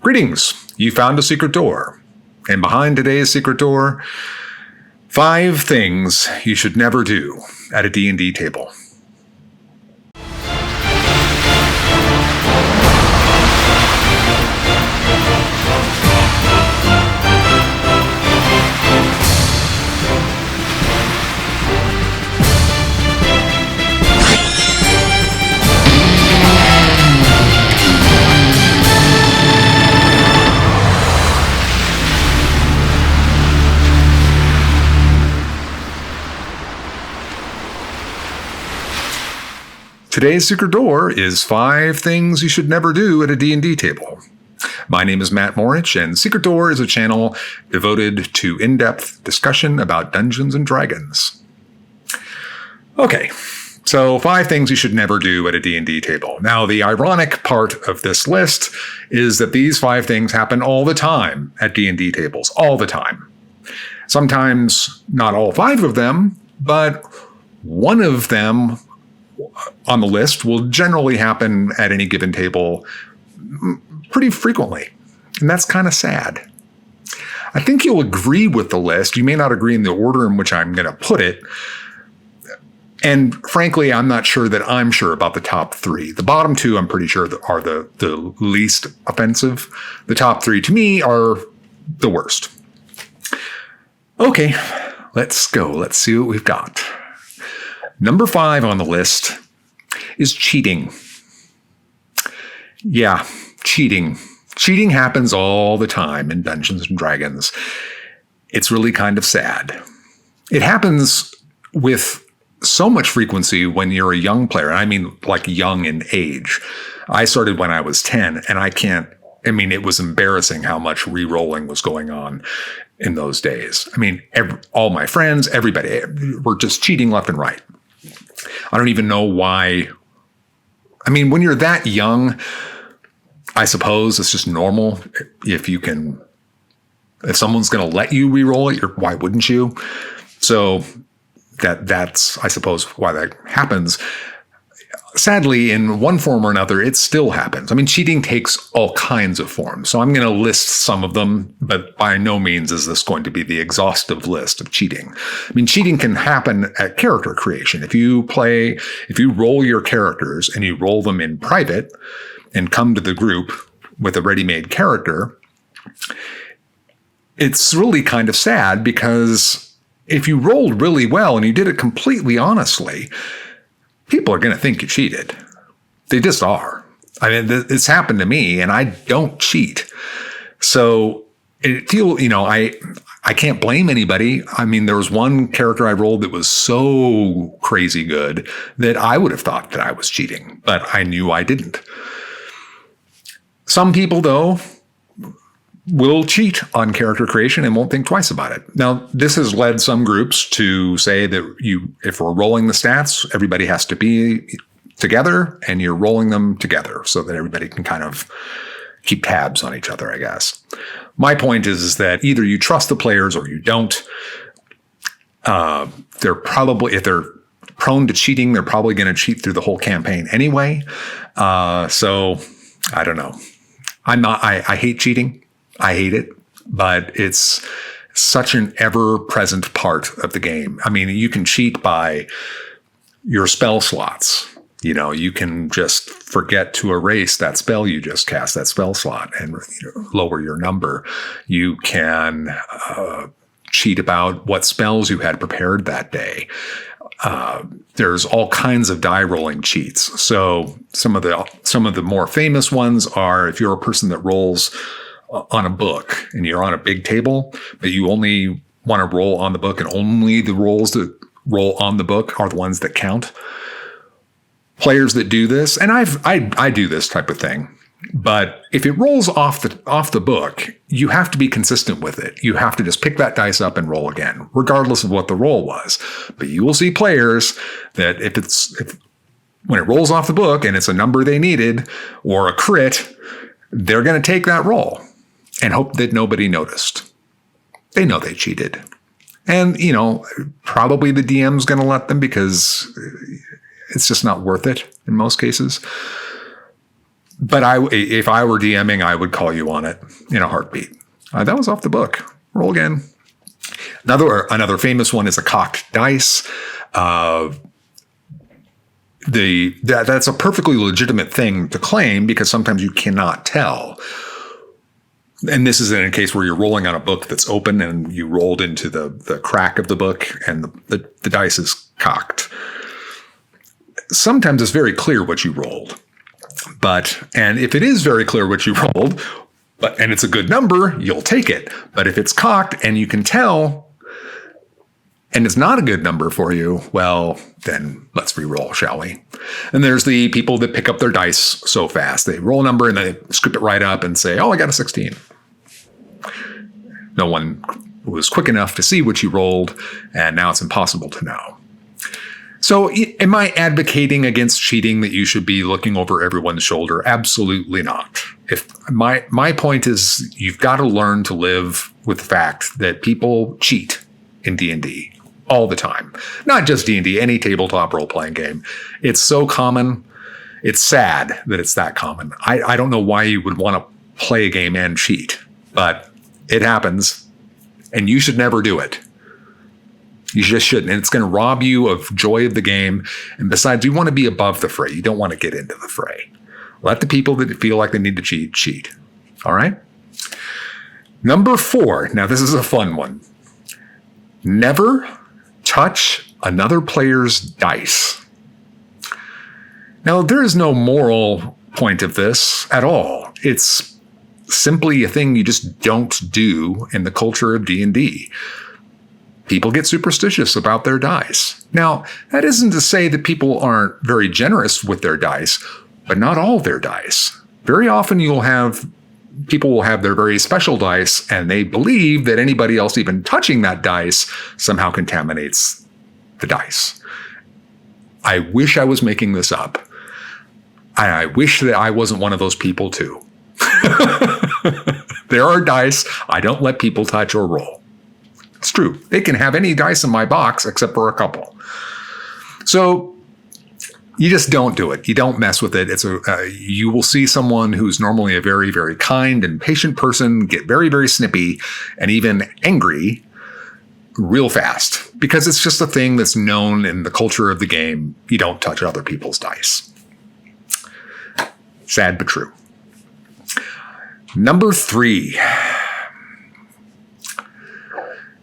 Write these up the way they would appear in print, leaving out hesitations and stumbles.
Greetings! You found a secret door. And behind today's secret door, 5 things you should never do at a D&D table. Today's secret door is 5 things you should never do at a D&D table. My name is Matt Morich, and Secret Door is a channel devoted to in-depth discussion about Dungeons & Dragons. Okay, so 5 things you should never do at a D&D table. Now, the ironic part of this list is that these 5 things happen all the time at D&D tables, all the time. Sometimes not all 5 of them, but one of them on the list will generally happen at any given table pretty frequently. And that's kind of sad. I think you'll agree with the list. You may not agree in the order in which I'm going to put it. And frankly, I'm not sure that I'm sure about the top 3. The bottom 2, I'm pretty sure are the least offensive. The top 3 to me are the worst. Okay, let's go. Let's see what we've got. Number 5 on the list is cheating. Yeah, cheating. Cheating happens all the time in Dungeons & Dragons. It's really kind of sad. It happens with so much frequency when you're a young player. And I mean, like young in age. I started when I was 10, and it was embarrassing how much re-rolling was going on in those days. I mean, all my friends, everybody were just cheating left and right. I don't even know why. I mean, when you're that young, I suppose it's just normal. If someone's going to let you re-roll it, why wouldn't you? So that's, I suppose, why that happens. Sadly, in one form or another, it still happens. I mean, cheating takes all kinds of forms. So I'm going to list some of them, but by no means is this going to be the exhaustive list of cheating. I mean, cheating can happen at character creation. If you roll your characters and you roll them in private and come to the group with a ready-made character, it's really kind of sad because if you rolled really well and you did it completely honestly, people are going to think you cheated. They just are. I mean, it's happened to me, and I don't cheat. So I can't blame anybody. I mean, there was one character I rolled that was so crazy good that I would have thought that I was cheating, but I knew I didn't. Some people, though, will cheat on character creation and won't think twice about it. Now, this has led some groups to say that if we're rolling the stats, everybody has to be together and you're rolling them together so that everybody can kind of keep tabs on each other, I guess. My point is that either you trust the players or you don't. They're probably, if they're prone to cheating, they're probably going to cheat through the whole campaign anyway. So I don't know. I hate cheating. I hate it, but it's such an ever-present part of the game. I mean, you can cheat by your spell slots. You can just forget to erase that spell you just cast, that spell slot, and lower your number. You can cheat about what spells you had prepared that day. There's all kinds of die rolling cheats. So some of the more famous ones are if you're a person that rolls on a book and you're on a big table, but you only want to roll on the book and only the rolls that roll on the book are the ones that count. Players that do this, and I do this type of thing, but if it rolls off the book, you have to be consistent with it. You have to just pick that dice up and roll again, regardless of what the roll was. But you will see players that when it rolls off the book and it's a number they needed or a crit, they're going to take that roll and hope that nobody noticed. They know they cheated. And, probably the DM's going to let them because it's just not worth it in most cases. But if I were DMing, I would call you on it in a heartbeat. That was off the book. Roll again. Another famous one is a cocked dice. That's a perfectly legitimate thing to claim because sometimes you cannot tell. And this is in a case where you're rolling on a book that's open and you rolled into the crack of the book and the dice is cocked. Sometimes it's very clear what you rolled. And if it is very clear what you rolled, and it's a good number, you'll take it. But if it's cocked and you can tell, and it's not a good number for you, well, then let's re-roll, shall we? And there's the people that pick up their dice so fast. They roll a number and they scoop it right up and say, oh, I got a 16. No one was quick enough to see what you rolled, and now it's impossible to know. So am I advocating against cheating, that you should be looking over everyone's shoulder? Absolutely not. If my point is, you've got to learn to live with the fact that people cheat in D&D all the time. Not just D&D, any tabletop role-playing game. It's so common. It's sad that it's that common. I don't know why you would want to play a game and cheat, but it happens, and you should never do it. You just shouldn't. And it's going to rob you of joy of the game. And besides, you want to be above the fray. You don't want to get into the fray. Let the people that feel like they need to cheat. All right? Number 4. Now, this is a fun one. Never touch another player's dice. Now, there is no moral point of this at all. It's simply a thing you just don't do in the culture of D&D. People get superstitious about their dice. Now, that isn't to say that people aren't very generous with their dice, but not all their dice. Very often people will have their very special dice, and they believe that anybody else even touching that dice somehow contaminates the dice. I wish I was making this up. I wish that I wasn't one of those people too. There are dice I don't let people touch or roll. It's true. They can have any dice in my box except for a couple. So you just don't do it. You don't mess with it. You will see someone who's normally a very, very kind and patient person get very, very snippy and even angry real fast, because it's just a thing that's known in the culture of the game. You don't touch other people's dice. Sad but true. Number 3.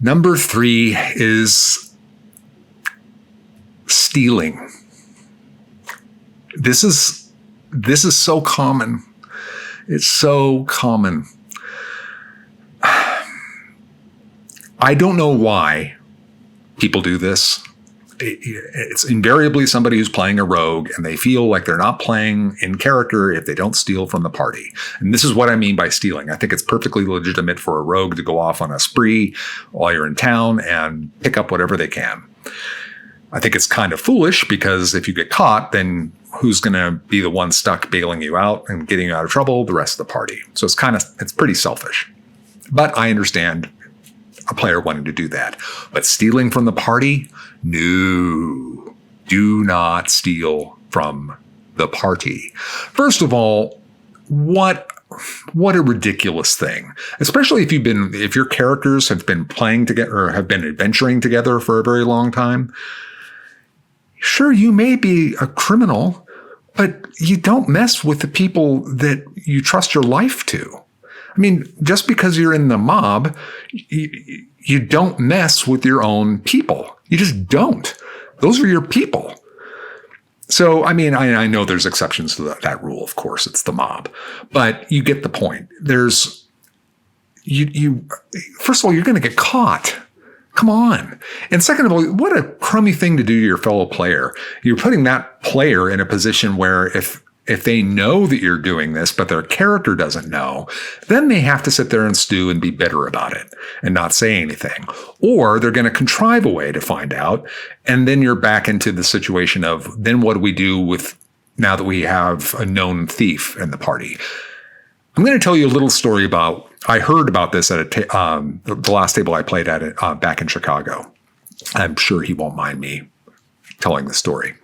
Number 3 is stealing. This is so common. It's so common. I don't know why people do this. It's invariably somebody who's playing a rogue, and they feel like they're not playing in character if they don't steal from the party. And this is what I mean by stealing. I think it's perfectly legitimate for a rogue to go off on a spree while you're in town and pick up whatever they can. I think it's kind of foolish, because if you get caught, then who's going to be the one stuck bailing you out and getting you out of trouble? The rest of the party. So it's pretty selfish. But I understand a player wanting to do that. But stealing from the party? No. Do not steal from the party. First of all, what a ridiculous thing. Especially if your characters have been playing together or have been adventuring together for a very long time. Sure, you may be a criminal, but you don't mess with the people that you trust your life to. I mean, just because you're in the mob, you don't mess with your own people. You just don't. Those are your people. So, I mean, I know there's exceptions to that rule. Of course, it's the mob, but you get the point. First of all, you're going to get caught. Come on. And second of all, what a crummy thing to do to your fellow player. You're putting that player in a position where if they know that you're doing this, but their character doesn't know, then they have to sit there and stew and be bitter about it and not say anything. Or they're going to contrive a way to find out. And then you're back into the situation of, then what do we do with now that we have a known thief in the party? I'm going to tell you a little story I heard about this at the last table I played at back in Chicago. I'm sure he won't mind me telling the story.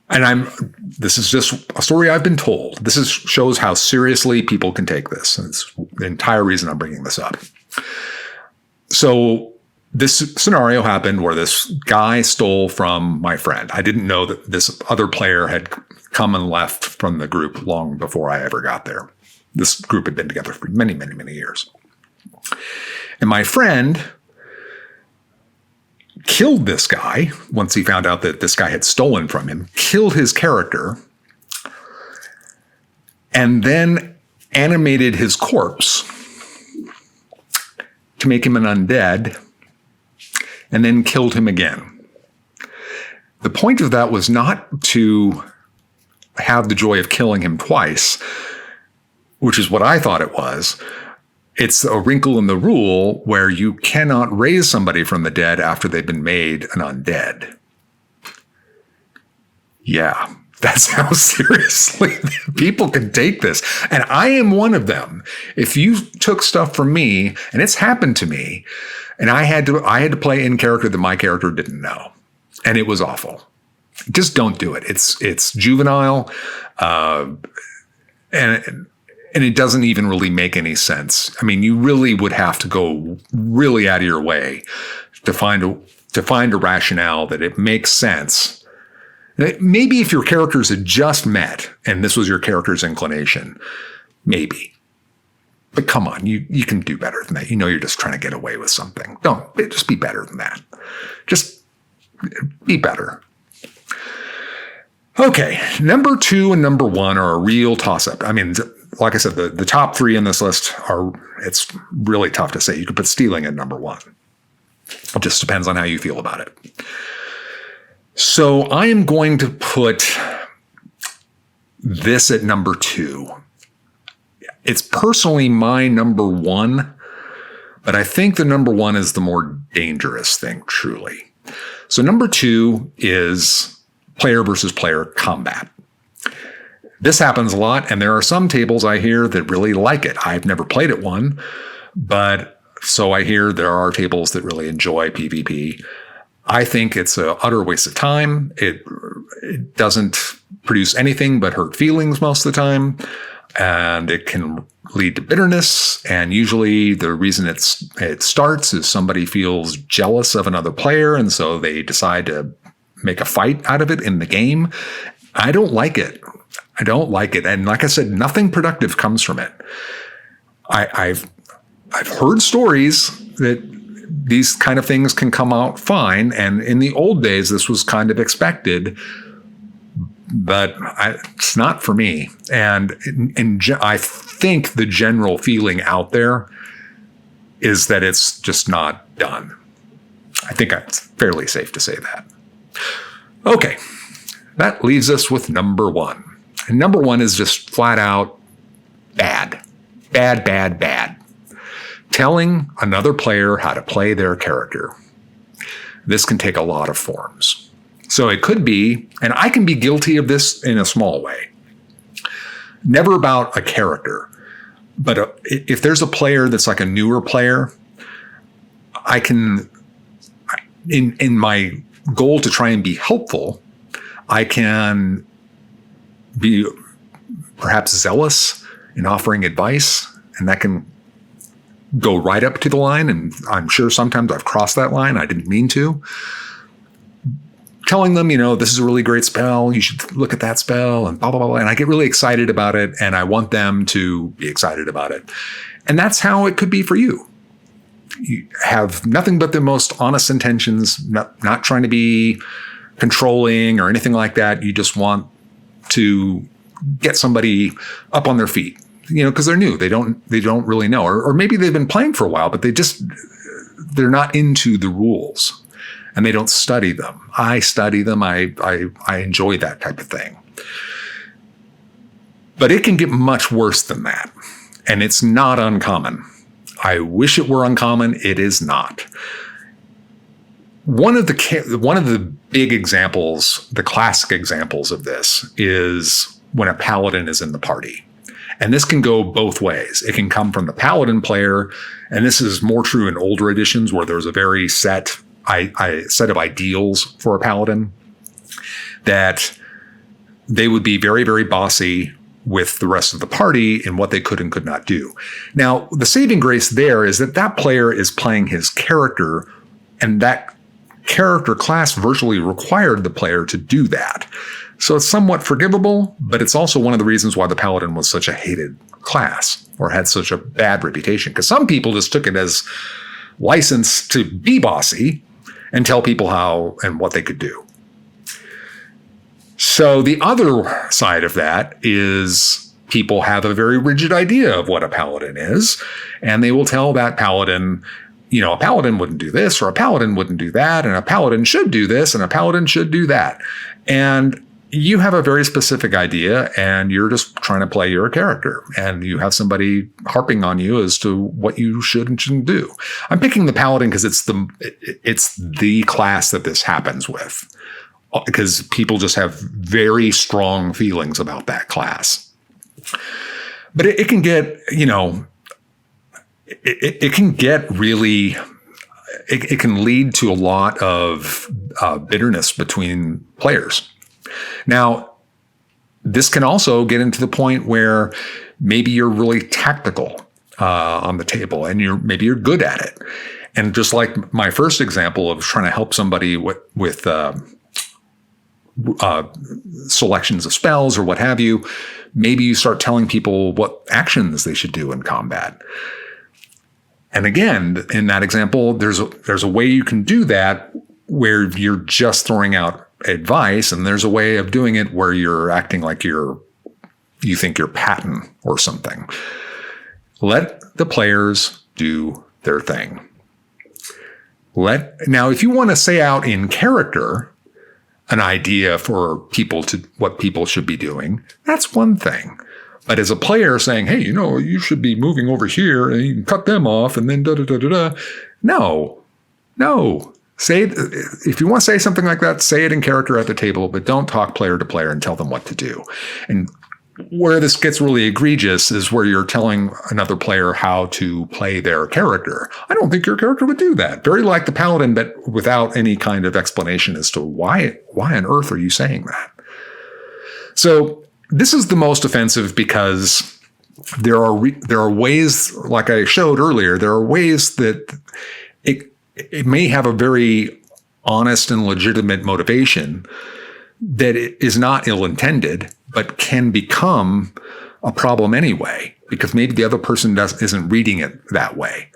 this is just a story I've been told. Shows how seriously people can take this. And it's the entire reason I'm bringing this up. So this scenario happened where this guy stole from my friend. I didn't know that this other player had come and left from the group long before I ever got there. This group had been together for many, many, many years. And my friend killed this guy once he found out that this guy had stolen from him, killed his character, and then animated his corpse to make him an undead, and then killed him again. The point of that was not to have the joy of killing him twice, which is what I thought it was. It's a wrinkle in the rule where you cannot raise somebody from the dead after they've been made an undead. Yeah, that's how seriously people can take this. And I am one of them. If you took stuff from me, and it's happened to me, and I had to play in character that my character didn't know, and it was awful. Just don't do it. It's juvenile, and it doesn't even really make any sense. I mean, you really would have to go really out of your way to find a rationale that it makes sense. Maybe if your characters had just met and this was your character's inclination, maybe. But come on, you can do better than that. You know you're just trying to get away with something. Just be better than that. Just be better. Okay, number 2 and number 1 are a real toss-up. I mean, like I said, the top 3 in this list it's really tough to say. You could put stealing at number 1. It just depends on how you feel about it. So I am going to put this at number 2. It's personally my number 1, but I think the number 1 is the more dangerous thing, truly. So number 2 is player versus player combat. This happens a lot, and there are some tables I hear that really like it. I've never played at one, but so I hear there are tables that really enjoy PvP. I think it's an utter waste of time. It doesn't produce anything but hurt feelings most of the time, and it can lead to bitterness. And usually the reason it starts is somebody feels jealous of another player, and so they decide to make a fight out of it in the game. I don't like it. And like I said, nothing productive comes from it. I've heard stories that these kind of things can come out fine. And in the old days, this was kind of expected, but it's not for me. And I think the general feeling out there is that it's just not done. I think it's fairly safe to say that. Okay, that leaves us with number 1. And number 1 is just flat out bad. Bad, bad, bad. Telling another player how to play their character. This can take a lot of forms. So it could be, and I can be guilty of this in a small way, never about a character, but if there's a player that's like a newer player, I can, in my goal to try and be helpful, I can be perhaps zealous in offering advice, and that can go right up to the line. And I'm sure sometimes I've crossed that line. I didn't mean to. Telling them, this is a really great spell. You should look at that spell and blah, blah, blah. And I get really excited about it, and I want them to be excited about it. And that's how it could be for you. You have nothing but the most honest intentions, not trying to be controlling or anything like that. You just want to get somebody up on their feet, because they're new. They don't really know, or maybe they've been playing for a while, but they're not into the rules and they don't study them. I study them. I enjoy that type of thing. But it can get much worse than that. And it's not uncommon. I wish it were uncommon. It is not. One of the big examples, the classic examples of this, is when a paladin is in the party. And this can go both ways. It can come from the paladin player, and this is more true in older editions where there's a very set of ideals for a paladin that they would be very, very bossy with the rest of the party in what they could and could not do. Now, the saving grace there is that that player is playing his character, and that character class virtually required the player to do that. So it's somewhat forgivable, but it's also one of the reasons why the Paladin was such a hated class or had such a bad reputation. Because some people just took it as license to be bossy and tell people how and what they could do. So the other side of that is people have a very rigid idea of what a paladin is, and they will tell that paladin, you know, a paladin wouldn't do this, or a paladin wouldn't do that, and a paladin should do this, and a paladin should do that. And you have a very specific idea, and you're just trying to play your character, and you have somebody harping on you as to what you should and shouldn't do. I'm picking the paladin because it's the class that this happens with, because people just have very strong feelings about that class. But it can get, you know, it can get really, it can lead to a lot of bitterness between players. Now, this can also get into the point where maybe you're really tactical on the table, and maybe you're good at it. And just like my first example of trying to help somebody with selections of spells or what have you, maybe you start telling people what actions they should do in combat. And again, in that example, there's a way you can do that where you're just throwing out advice, and there's a way of doing it where you're acting like you think you're Patton or something. Let the players do their thing. Now, if you want to say out in character an idea for people to what people should be doing, that's one thing. But as a player saying, hey, you know, you should be moving over here and you can cut them off and then da-da-da-da-da. No. If you want to say something like that, say it in character at the table, but don't talk player to player and tell them what to do. And where this gets really egregious is where you're telling another player how to play their character. I don't think your character would do that. Very like the paladin, but without any kind of explanation as to why on earth are you saying that? So this is the most offensive because there are ways, like I showed earlier, there are ways that it may have a very honest and legitimate motivation that is not ill-intended, but can become a problem anyway, because maybe the other person isn't reading it that way.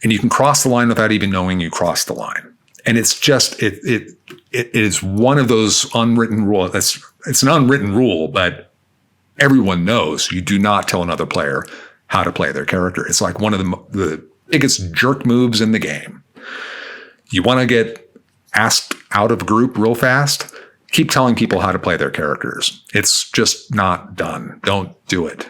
And you can cross the line without even knowing you crossed the line. And it's just, it is one of those unwritten rules. It's an unwritten rule, but everyone knows you do not tell another player how to play their character. It's like one of the biggest jerk moves in the game. You want to get asked out of a group real fast? Keep telling people how to play their characters. It's just not done. Don't do it.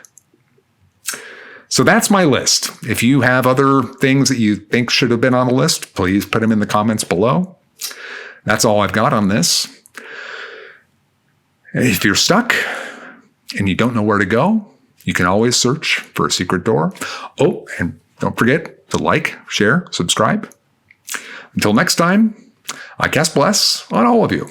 So that's my list. If you have other things that you think should have been on the list, please put them in the comments below. That's all I've got on this. If you're stuck and you don't know where to go, you can always search for a secret door. Oh, and don't forget to like, share, subscribe. Until next time, I cast bless on all of you.